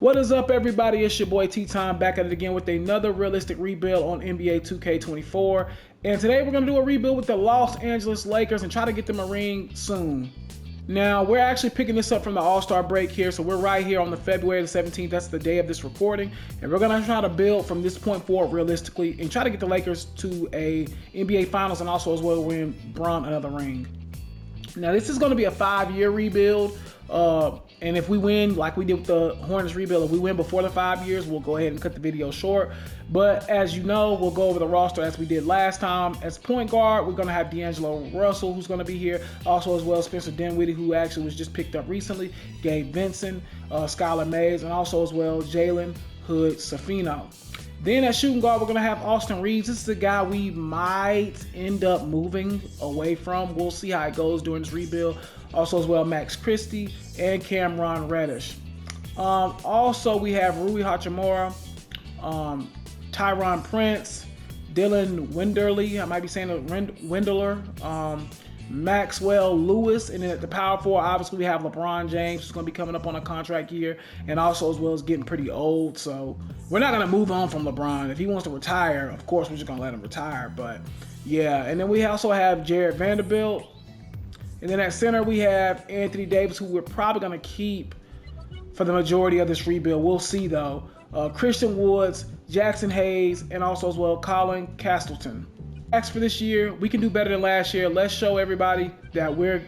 What is up, everybody? It's your boy T-Time back at it again with another realistic rebuild on NBA 2K24. And today we're going to do a rebuild with the Los Angeles Lakers and try to get them a ring soon. Now, we're actually picking this up from the All-Star break here, so we're right here on the February the 17th. That's the day of this recording. And we're going to try to build from this point forward realistically and try to get the Lakers to a NBA Finals and also as well win LeBron another ring. Now, this is going to be a 5-year rebuild. And if we win, like we did with the Hornets rebuild, if we win before the 5 years, we'll go ahead and cut the video short. But as you know, we'll go over the roster as we did last time. As point guard, we're going to have D'Angelo Russell, who's going to be here. Also as well, Spencer Dinwiddie, who actually was just picked up recently. Gabe Vincent, Skylar Mays, and also as well, Jalen Hood-Schifino. Then at shooting guard, we're going to have Austin Reaves. This is a guy we might end up moving away from. We'll see how it goes during this rebuild. Also as well, Max Christie and Cameron Reddish. Also, we have Rui Hachimura, Tyron Prince, Dylan Winderly. I might be saying Windler. Maxwell Lewis, and then at the power forward, obviously we have LeBron James, who's going to be coming up on a contract year, and also as well as getting pretty old. So we're not going to move on from LeBron. If he wants to retire, of course we're just going to let him retire. But yeah, and then we also have Jared Vanderbilt, and then at center we have Anthony Davis, who we're probably going to keep for the majority of this rebuild. We'll see though. Christian Woods, Jackson Hayes, and also as well Colin Castleton. For this year, we can do better than last year. Let's show everybody that we're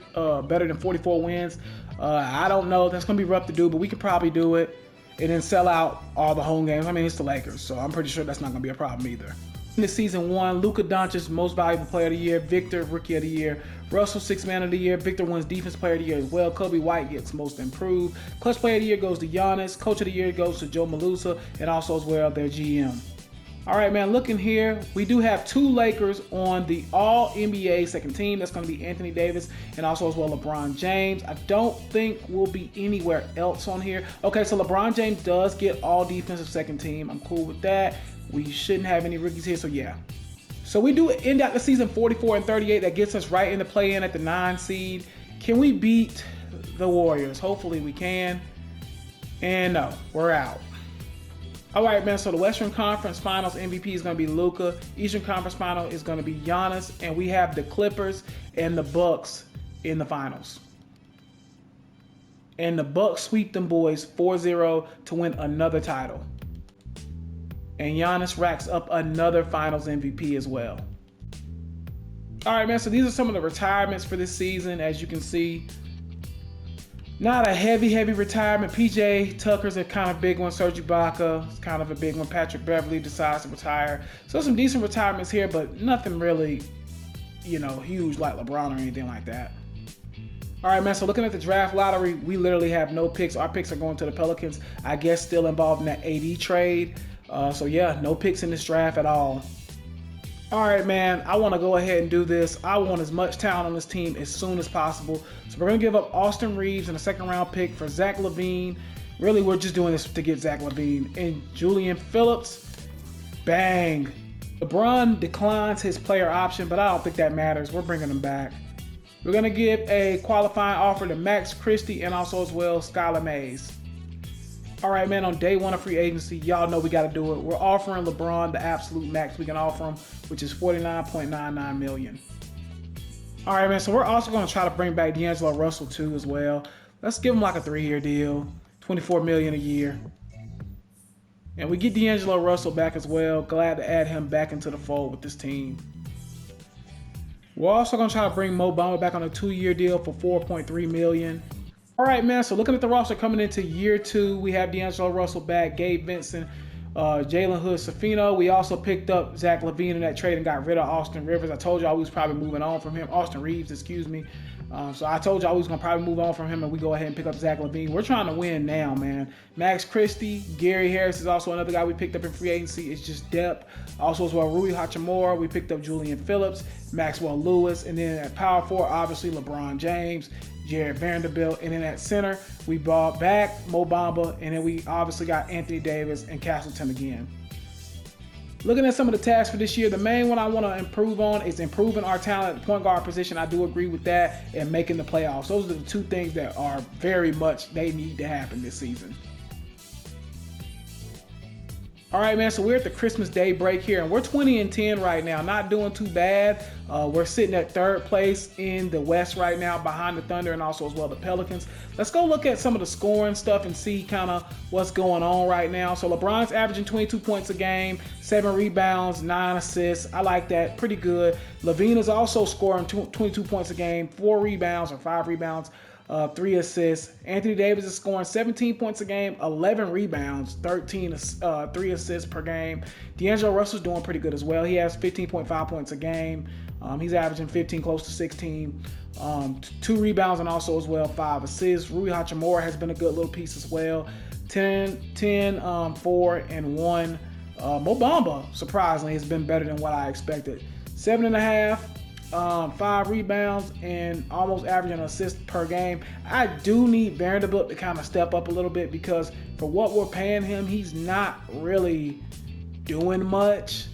better than 44 wins. I don't know, that's gonna be rough to do, but we could probably do it and then sell out all the home games. I mean, it's the Lakers, so I'm pretty sure that's not gonna be a problem either. In this season 1, Luka Doncic, most valuable player of the year. Victor, rookie of the year. Russell, sixth man of the year. Victor wins defense player of the year as well. Kobe White gets most improved. Clutch player of the year goes to Giannis. Coach of the year goes to Joe Malusa, and also as well their GM. All right, man, looking here, we do have 2 Lakers on the All-NBA second team. That's going to be Anthony Davis and also as well LeBron James. I don't think we'll be anywhere else on here. Okay, so LeBron James does get All-Defensive second team. I'm cool with that. We shouldn't have any rookies here, so yeah. So we do end out the season 44-38. That gets us right in the play-in at the 9 seed. Can we beat the Warriors? Hopefully we can. And no, we're out. All right, man, so the Western Conference Finals MVP is going to be Luka. Eastern Conference Final is going to be Giannis. And we have the Clippers and the Bucks in the finals. And the Bucks sweep them boys 4-0 to win another title. And Giannis racks up another Finals MVP as well. All right, man, so these are some of the retirements for this season. As you can see, not a heavy retirement. PJ Tucker's a kind of big one. Serge Ibaka is kind of a big one. Patrick Beverly decides to retire. So some decent retirements here, but nothing really, huge like LeBron or anything like that. All right, man, so looking at the draft lottery, we literally have no picks. Our picks are going to the Pelicans, I guess still involved in that AD trade. So yeah, no picks in this draft at all. All right, man, I want to go ahead and do this. I want as much talent on this team as soon as possible. So we're going to give up Austin Reaves and a second-round pick for Zach LaVine. Really, we're just doing this to get Zach LaVine. And Julian Phillips, bang. LeBron declines his player option, but I don't think that matters. We're bringing him back. We're going to give a qualifying offer to Max Christie and also as well Skylar Mays. All right, man, on day 1 of free agency, y'all know we got to do it. We're offering LeBron the absolute max we can offer him, which is $49.99 million. All right, man, so we're also going to try to bring back D'Angelo Russell, too, as well. Let's give him like a 3-year deal, $24 million a year. And we get D'Angelo Russell back as well. Glad to add him back into the fold with this team. We're also going to try to bring Mo Bamba back on a 2-year deal for $4.3 million. All right, man, so looking at the roster coming into year 2, we have D'Angelo Russell back, Gabe Vincent, Jalen Hood-Schifino. We also picked up Zach LaVine in that trade and got rid of Austin Rivers. I told y'all we was probably moving on from him. Austin Reaves, excuse me. So I told y'all we was going to probably move on from him and we go ahead and pick up Zach LaVine. We're trying to win now, man. Max Christie, Gary Harris is also another guy we picked up in free agency. It's just depth. Also as well, Rui Hachimura. We picked up Julian Phillips, Maxwell Lewis, and then at power forward, obviously LeBron James, Jared Vanderbilt, and then at center, we brought back Mo Bamba, and then we obviously got Anthony Davis and Castleton again. Looking at some of the tasks for this year, the main one I want to improve on is improving our talent at the point guard position. I do agree with that, and making the playoffs. Those are the 2 things that are very much, they need to happen this season. All right, man, so we're at the Christmas Day break here, and we're 20-10 right now. Not doing too bad. We're sitting at third place in the West right now, behind the Thunder and also as well the Pelicans. Let's go look at some of the scoring stuff and see kind of what's going on right now. So LeBron's averaging 22 points a game, 7 rebounds, 9 assists. I like that. Pretty good. LaVine is also scoring 22 points a game, 4 rebounds or 5 rebounds. 3 assists. Anthony Davis is scoring 17 points a game, 11 rebounds, 3 assists per game. D'Angelo Russell's doing pretty good as well. He has 15.5 points a game. He's averaging 15, close to 16. 2 rebounds and also as well 5 assists. Rui Hachimura has been a good little piece as well. 10, 4, and 1. Mo Bamba, surprisingly, has been better than what I expected. 7.5. 5 rebounds and almost averaging an assist per game. I do need Vanderbilt to kind of step up a little bit because for what we're paying him, he's not really doing much,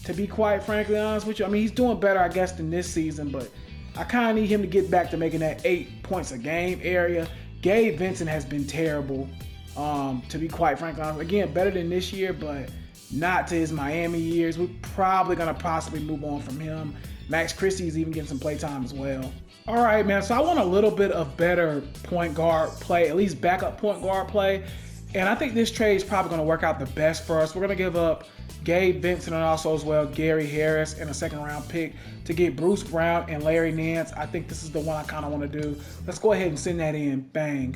to be quite frankly honest with you. I mean, he's doing better, I guess, than this season, but I kind of need him to get back to making that 8 points a game area. Gabe Vincent has been terrible, to be quite frankly honest. Again, better than this year, but not to his Miami years. We're probably going to possibly move on from him. Max Christie is even getting some play time as well. All right, man, so I want a little bit of better point guard play, at least backup point guard play. And I think this trade is probably going to work out the best for us. We're going to give up Gabe Vincent and also as well Gary Harris and a 2nd-round pick to get Bruce Brown and Larry Nance. I think this is the one I kind of want to do. Let's go ahead and send that in. Bang.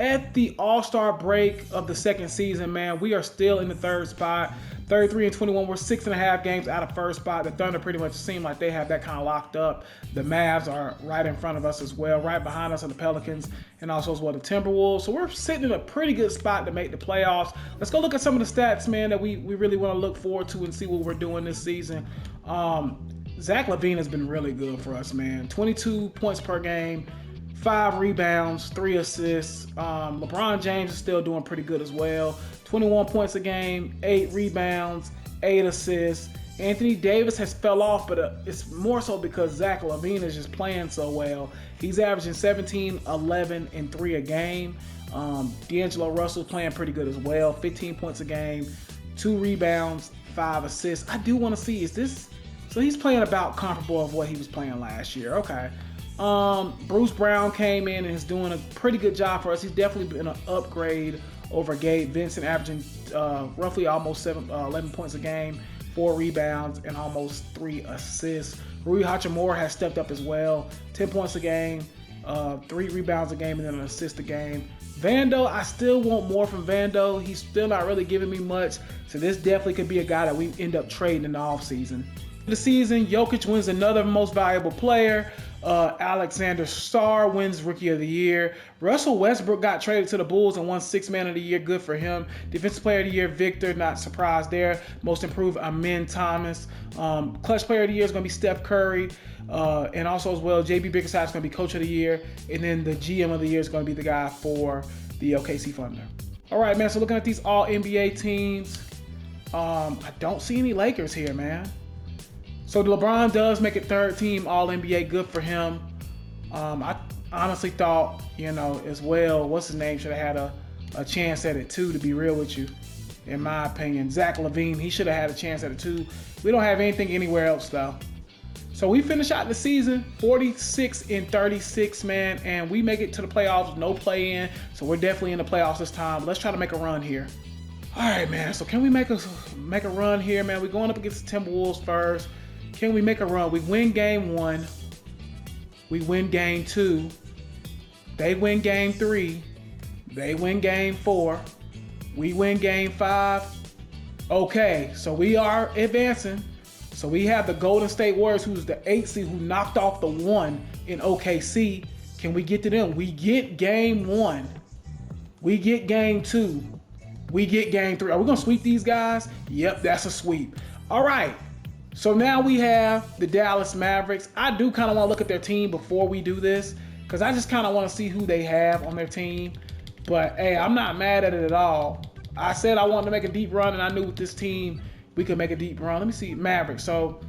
At the All-Star break of the second season, man, we are still in the 3rd spot. 33-21. We're 6.5 games out of 1st spot. The Thunder pretty much seem like they have that kind of locked up. The Mavs are right in front of us as well. Right behind us are the Pelicans and also as well the Timberwolves. So we're sitting in a pretty good spot to make the playoffs. Let's go look at some of the stats, man, that we really want to look forward to and see what we're doing this season. Zach LaVine has been really good for us, man. 22 points per game. 5 rebounds, 3 assists. LeBron James is still doing pretty good as well. 21 points a game, 8 rebounds, 8 assists. Anthony Davis has fell off, but it's more so because Zach LaVine is just playing so well. He's averaging 17, 11, and 3 a game. D'Angelo Russell's playing pretty good as well. 15 points a game, 2 rebounds, 5 assists. I do want to see, is this... So he's playing about comparable of what he was playing last year. Okay. Bruce Brown came in and is doing a pretty good job for us. He's definitely been an upgrade over Gabe Vincent, averaging roughly almost 11 points a game, 4 rebounds, and almost 3 assists. Rui Hachimura has stepped up as well, 10 points a game, 3 rebounds a game, and then an assist a game. Vando, I still want more from Vando. He's still not really giving me much, so this definitely could be a guy that we end up trading in the offseason. The season, Jokic wins another most valuable player. Alexander Starr wins Rookie of the Year. Russell Westbrook got traded to the Bulls and won 6th Man of the Year. Good for him. Defensive Player of the Year, Victor. Not surprised there. Most Improved, Amin Thomas. Clutch Player of the Year is going to be Steph Curry. And also as well, JB Bickerstaff is going to be Coach of the Year. And then the GM of the Year is going to be the guy for the OKC Thunder. All right, man. So looking at these all NBA teams, I don't see any Lakers here, man. So LeBron does make it 3rd team All-NBA. Good for him. I honestly thought, as well, what's his name should have had a chance at it too, to be real with you, in my opinion. Zach LaVine, he should have had a chance at it too. We don't have anything anywhere else though. So we finish out the season 46-36, man, and we make it to the playoffs, no play-in. So we're definitely in the playoffs this time. Let's try to make a run here. All right, man. So can we make a run here, man? We're going up against the Timberwolves first. Can we make a run? We win game 1. We win game 2. They win game 3. They win game 4. We win game 5. Okay, so we are advancing. So we have the Golden State Warriors, who's the 8th seed, who knocked off the 1 in OKC. Can we get to them? We get game 1. We get game 2. We get game 3. Are we going to sweep these guys? Yep, that's a sweep. All right. So now we have the Dallas Mavericks. I do kind of want to look at their team before we do this, because I just kind of want to see who they have on their team. But, hey, I'm not mad at it at all. I said I wanted to make a deep run, and I knew with this team we could make a deep run. Let me see, Mavericks. So,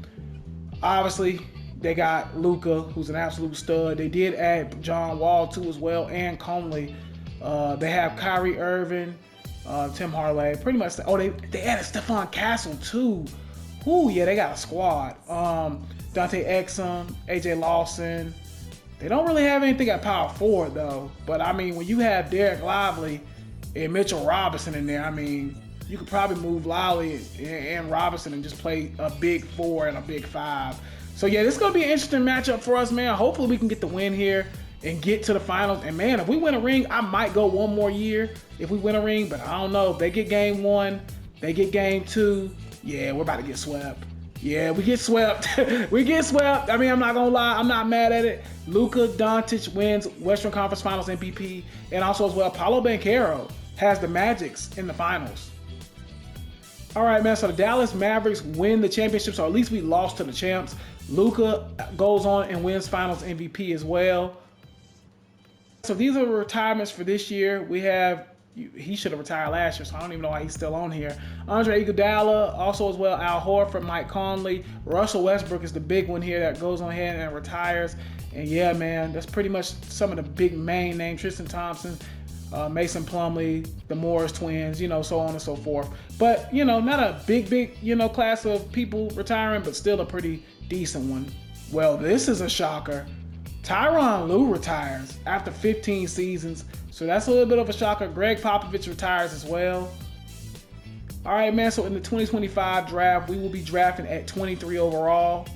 obviously, they got Luka, who's an absolute stud. They did add John Wall, too, as well, and Conley. They have Kyrie Irving, Tim Hardaway, pretty much. Oh, they added Stephon Castle too. Ooh, yeah, they got a squad. Dante Exum, AJ Lawson. They don't really have anything at power forward though. But I mean, when you have Derek Lively and Mitchell Robinson in there, I mean, you could probably move Lively and Robinson and just play a big 4 and a big 5. So yeah, this is gonna be an interesting matchup for us, man. Hopefully we can get the win here and get to the finals. And man, if we win a ring, I might go one more year if we win a ring, but I don't know. If they get game 1, they get game 2, yeah, we're about to get swept. Yeah, we get swept. We get swept. I mean, I'm not gonna lie, I'm not mad at it. Luka Doncic wins Western Conference Finals MVP, and also as well, Paolo Banchero has the Magics in the finals. All right, man, so the Dallas Mavericks win the championship, so at least we lost to the champs. Luka goes on and wins Finals MVP as well. So these are the retirements for this year. We have, he should have retired last year, so I don't even know why he's still on here. Andre Iguodala, also as well, Al Horford, Mike Conley. Russell Westbrook is the big one here that goes on ahead and retires. And yeah, man, that's pretty much some of the big main names. Tristan Thompson, Mason Plumlee, the Morris twins, you know, so on and so forth. But, you know, not a big, you know, class of people retiring, but still a pretty decent one. Well, this is a shocker. Tyronn Lue retires after 15 seasons. So that's a little bit of a shocker. Greg Popovich retires as well. All right, man, so in the 2025 draft, we will be drafting at 23 overall.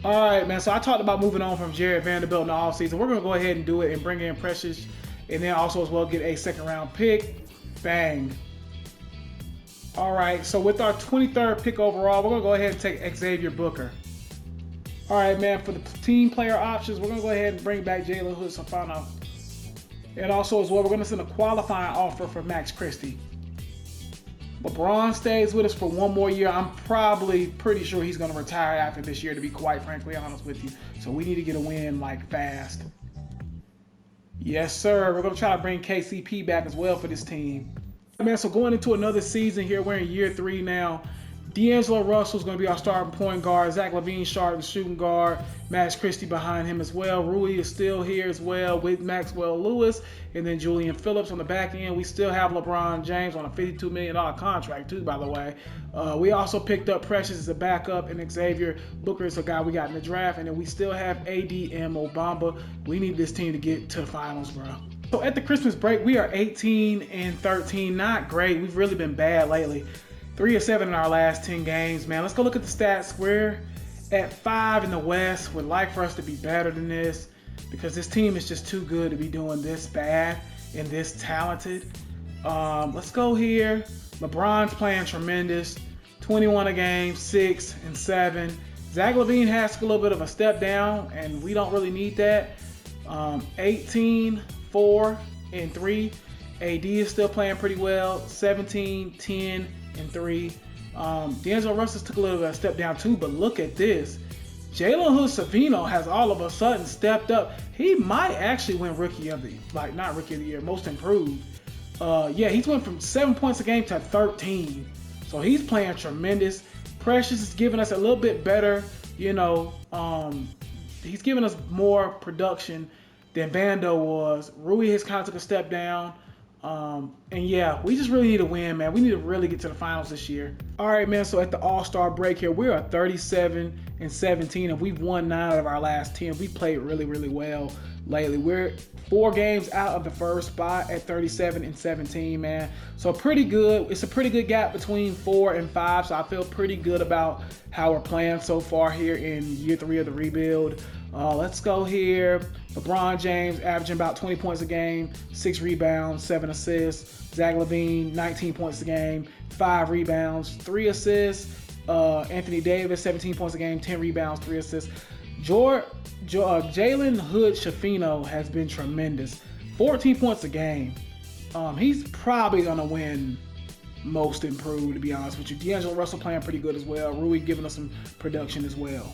All right, man, so I talked about moving on from Jared Vanderbilt in the offseason. We're going to go ahead and do it and bring in Precious, and then also as well get a second-round pick. Bang. All right, so with our 23rd pick overall, we're going to go ahead and take Xavier Booker. All right, man, for the team player options, we're going to go ahead and bring back Jalen Hood-Schifino. And also as well, we're going to send a qualifying offer for Max Christie. LeBron stays with us for one more year. I'm probably pretty sure he's going to retire after this year, to be quite frankly honest with you. So we need to get a win, like, fast. Yes, sir. We're going to try to bring KCP back as well for this team. Man, so going into another season here, we're in year 3 now. D'Angelo Russell's going to be our starting point guard. Zach LaVine starting shooting guard. Max Christie behind him as well. Rui is still here as well with Maxwell Lewis. And then Julian Phillips on the back end. We still have LeBron James on a $52 million contract too, by the way. We also picked up Precious as a backup, and Xavier Booker is a guy we got in the draft. And then we still have ADM Obamba. We need this team to get to the finals, bro. So at the Christmas break, we are 18-13. Not great. We've really been bad lately. 3-7 in our last 10 games, man. Let's go look at the stats. We're at 5 in the West. Would like for us to be better than this because this team is just too good to be doing this bad and this talented. Let's go here. LeBron's playing tremendous. 21 a game, 6 and 7. Zach LaVine has a little bit of a step down, and we don't really need that. 18, 4 and 3. AD is still playing pretty well. 17, 10 and 3. D'Angelo Russell took a little bit of a step down too, but look at this. Jalen Hood-Schifino has all of a sudden stepped up. He might actually win Rookie of the Year. Like, not Rookie of the Year, Most Improved. Yeah, he's went from 7 points a game to 13. So he's playing tremendous. Precious is giving us a little bit better, you know, he's giving us more production than Vando was. Rui has kind of took a step down. And yeah, we just really need to win, man. We need to really get to the finals this year. All right, man, so at the All-Star break here, we're at 37-17, and we've won 9 out of our last 10. We played really, really well lately. We're 4 games out of the first spot at 37-17, man. So pretty good. It's a pretty good gap between 4 and 5, so I feel pretty good about how we're playing so far here in year 3 of the rebuild. Let's go here. LeBron James averaging about 20 points a game, 6 rebounds, 7 assists. Zach LaVine, 19 points a game, 5 rebounds, 3 assists. Anthony Davis, 17 points a game, 10 rebounds, 3 assists. Jalen Hood-Schifino has been tremendous. 14 points a game. He's probably going to win Most Improved, to be honest with you. D'Angelo Russell playing pretty good as well. Rui giving us some production as well.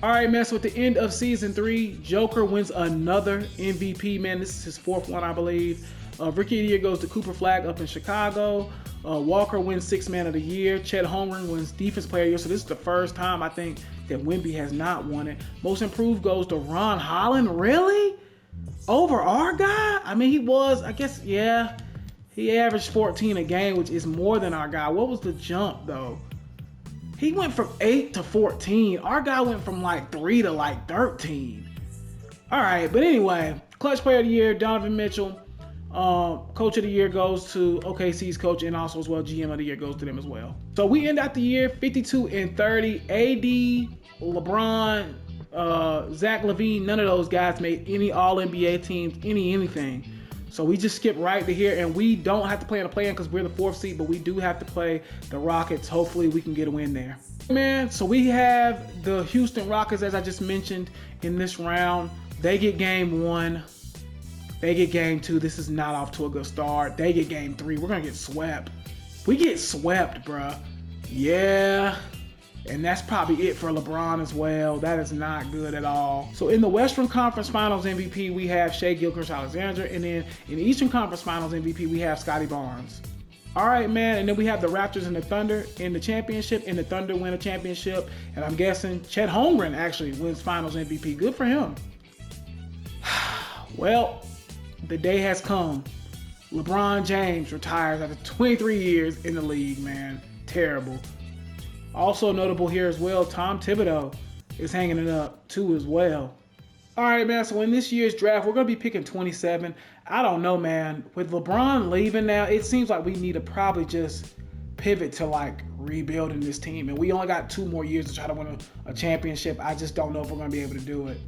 All right, man, so at the end of Season 3, Joker wins another MVP, man. This is his 4th one, I believe. Rookie of the Year goes to Cooper Flagg up in Chicago. Walker wins 6th Man of the Year. Chet Holmgren wins Defense Player of the Year. So this is the first time, I think, that Wemby has not won it. Most Improved goes to Ron Holland. Really? Over our guy? I mean, he was, I guess, yeah. He averaged 14 a game, which is more than our guy. What was the jump though? He went from 8 to 14. Our guy went from like 3 to like 13. All right, but anyway, clutch player of the year, Donovan Mitchell. Coach of the year goes to OKC's coach, and also as well GM of the year goes to them as well. So we end out the year 52 and 30. AD, LeBron, Zach LaVine, none of those guys made any All NBA teams, anything. So we just skip right to here, and we don't have to play in a play-in because we're the 4th seed, but we do have to play the Rockets. Hopefully we can get a win there. Man, so we have the Houston Rockets, as I just mentioned, in this round. They get game 1. They get game 2. This is not off to a good start. They get game 3. We're going to get swept. We get swept, bruh. Yeah. And that's probably it for LeBron as well. That is not good at all. So in the Western Conference Finals MVP, we have Shai Gilgeous-Alexander. And then in the Eastern Conference Finals MVP, we have Scottie Barnes. All right, man. And then we have the Raptors and the Thunder in the championship. And the Thunder win a championship. And I'm guessing Chet Holmgren actually wins Finals MVP. Good for him. Well, the day has come. LeBron James retires after 23 years in the league, man. Terrible. Also notable here as well, Tom Thibodeau is hanging it up too as well. All right, man, so in this year's draft, we're going to be picking 27. I don't know, man. With LeBron leaving now, it seems like we need to probably just pivot to, like, rebuilding this team. And we only got 2 more years to try to win a championship. I just don't know if we're going to be able to do it.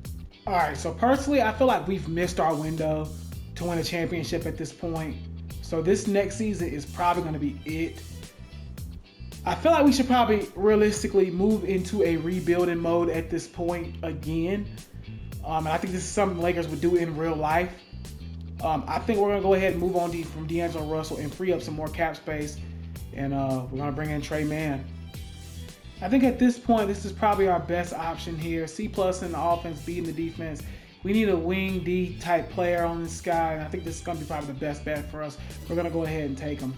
All right, so personally, I feel like we've missed our window to win a championship at this point. So this next season is probably going to be it. I feel like we should probably realistically move into a rebuilding mode at this point again. And I think this is something the Lakers would do in real life. I think we're going to go ahead and move on from D'Angelo Russell and free up some more cap space. And we're going to bring in Trey Mann. I think at this point, this is probably our best option here. C+ in the offense, B in the defense. We need a wing D type player on this guy. And I think this is going to be probably the best bet for us. We're going to go ahead and take him.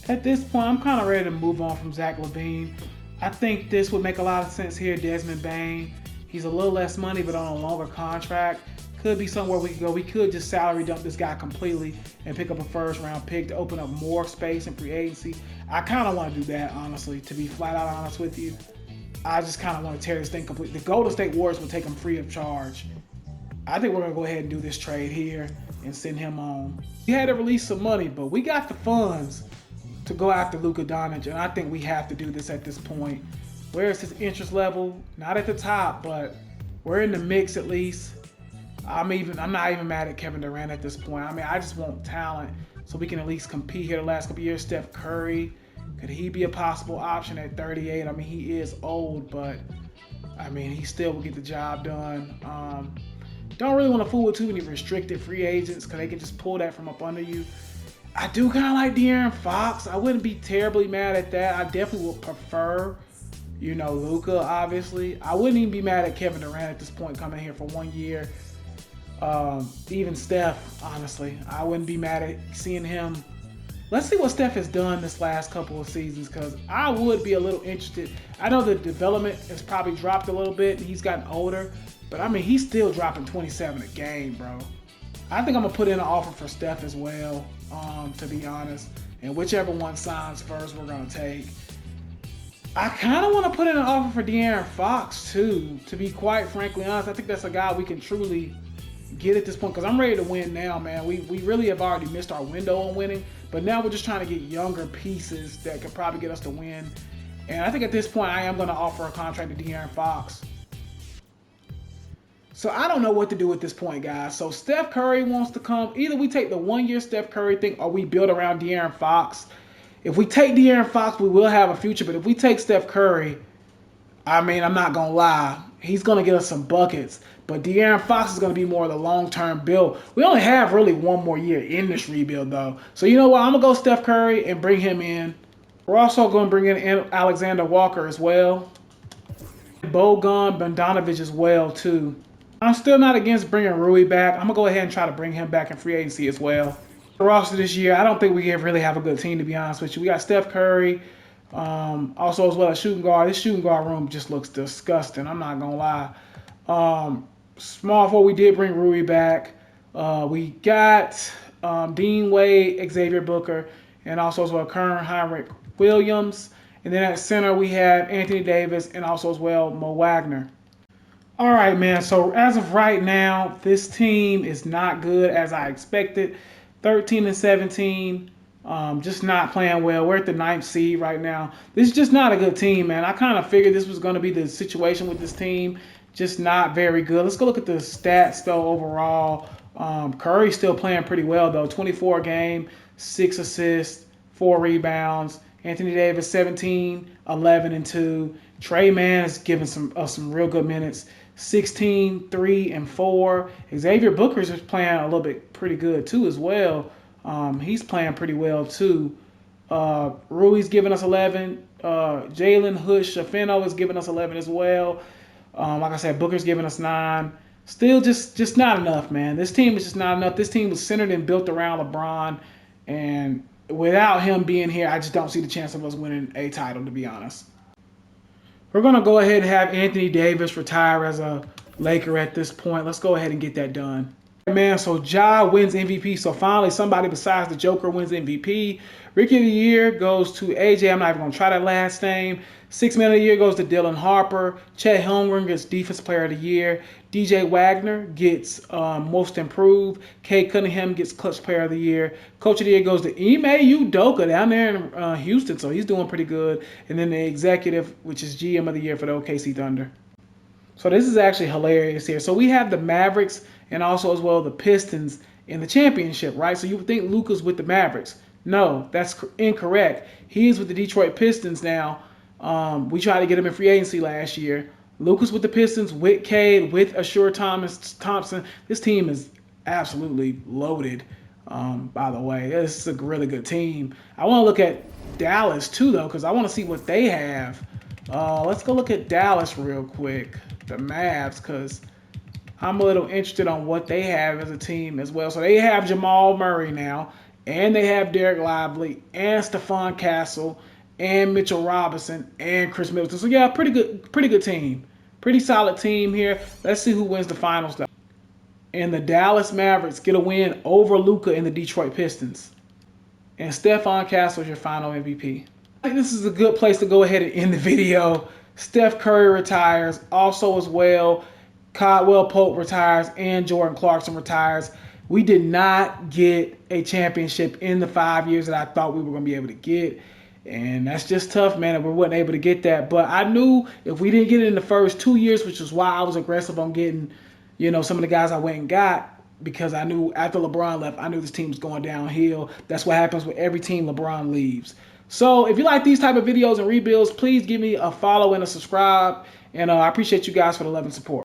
At this point, I'm kind of ready to move on from Zach LaVine. I think this would make a lot of sense here. Desmond Bane. He's a little less money, but on a longer contract. Could be somewhere we could go. We could just salary dump this guy completely and pick up a 1st-round pick to open up more space in free agency. I kind of want to do that, honestly, to be flat out honest with you. I just kind of want to tear this thing completely. The Golden State Warriors will take him free of charge. I think we're going to go ahead and do this trade here and send him on. We had to release some money, but we got the funds to go after Luka Doncic, and I think we have to do this at this point. Where is his interest level? Not at the top, but we're in the mix at least. I'm not even mad at Kevin Durant at this point. I mean, I just want talent so we can at least compete here the last couple years. Steph Curry, could he be a possible option at 38? I mean, he is old, but I mean, he still will get the job done. Don't really want to fool with too many restricted free agents because they can just pull that from up under you. I do kind of like De'Aaron Fox. I wouldn't be terribly mad at that. I definitely would prefer, Luka, obviously. I wouldn't even be mad at Kevin Durant at this point coming here for 1 year. Even Steph, honestly. I wouldn't be mad at seeing him. Let's see what Steph has done this last couple of seasons because I would be a little interested. I know the development has probably dropped a little bit. He's gotten older. But, I mean, he's still dropping 27 a game, bro. I think I'm going to put in an offer for Steph as well, to be honest. And whichever one signs first, we're going to take. I kind of want to put in an offer for De'Aaron Fox, too, to be quite frankly honest. I think that's a guy we can truly get at this point because I'm ready to win now, man. We really have already missed our window on winning. But now we're just trying to get younger pieces that could probably get us to win. And I think at this point, I am going to offer a contract to De'Aaron Fox. So I don't know what to do at this point, guys. So Steph Curry wants to come. Either we take the 1 year Steph Curry thing or we build around De'Aaron Fox. If we take De'Aaron Fox, we will have a future. But if we take Steph Curry, I mean, I'm not going to lie. He's going to get us some buckets. But De'Aaron Fox is going to be more of the long-term build. We only have really 1 more year in this rebuild, though. So you know what? I'm going to go Steph Curry and bring him in. We're also going to bring in Alexander Walker as well. Bogan Bogdanovic as well, too. I'm still not against bringing Rui back. I'm going to go ahead and try to bring him back in free agency as well. The roster this year, I don't think we really have a good team, to be honest with you. We got Steph Curry, also as well as shooting guard. This shooting guard room just looks disgusting. I'm not going to lie. Small forward, we did bring Rui back. We got Dean Wade, Xavier Booker, and also as well Kern Heinrich Williams. And then at center we have Anthony Davis and also as well Mo Wagner. All right, man. So as of right now, this team is not good as I expected. 13 and 17, just not playing well. We're at the 9th seed right now. This is just not a good team, man. I kind of figured this was going to be the situation with this team. Just not very good. Let's go look at the stats though overall. Curry's still playing pretty well though. 24 game, 6 assists, 4 rebounds. Anthony Davis 17, 11 and 2. Trey Mann is giving some real good minutes. 16, 3 and 4. Xavier Booker's is playing a little bit pretty good too as well. He's playing pretty well too. Rui's giving us 11. Jalen Hood-Schifino is giving us 11 as well. Like I said, Booker's giving us 9. Still just not enough, man. This team is just not enough. This team was centered and built around LeBron, and without him being here, I just don't see the chance of us winning a title, to be honest. We're going to go ahead and have Anthony Davis retire as a Laker at this point. Let's go ahead and get that done. Man, so Ja wins MVP. So finally, somebody besides the Joker wins MVP. Rookie of the Year goes to AJ. I'm not even going to try that last name. Sixth Man of the Year goes to Dylan Harper. Chet Holmgren gets Defensive Player of the Year. DJ Wagner gets Most Improved. Kay Cunningham gets Clutch Player of the Year. Coach of the Year goes to Ime Udoka down there in Houston, so he's doing pretty good. And then the Executive, which is GM of the Year for the OKC Thunder. So this is actually hilarious here. So we have the Mavericks and also as well the Pistons in the championship, right? So you would think Luka's with the Mavericks. No, that's incorrect. He's with the Detroit Pistons now. We tried to get him in free agency last year. Luka's with the Pistons, with Cade, with Ashur Thompson. This team is absolutely loaded, by the way. This is a really good team. I want to look at Dallas, too, though, because I want to see what they have. Let's go look at Dallas real quick, the Mavs, because I'm a little interested on what they have as a team as well. So they have Jamal Murray now, and they have Derek Lively, and Stephon Castle, and Mitchell Robinson, and Chris Middleton. So yeah, pretty good team. Pretty solid team here. Let's see who wins the finals though. And the Dallas Mavericks get a win over Luka and the Detroit Pistons. And Stephon Castle is your final MVP. I think this is a good place to go ahead and end the video. Steph Curry retires. Also as well, Caldwell Pope retires and Jordan Clarkson retires. We did not get a championship in the 5 years that I thought we were going to be able to get. And that's just tough, man, that we weren't able to get that. But I knew if we didn't get it in the first 2 years, which is why I was aggressive on getting, some of the guys I went and got, because I knew after LeBron left, I knew this team was going downhill. That's what happens with every team LeBron leaves. So if you like these type of videos and rebuilds, please give me a follow and a subscribe. And I appreciate you guys for the love and support.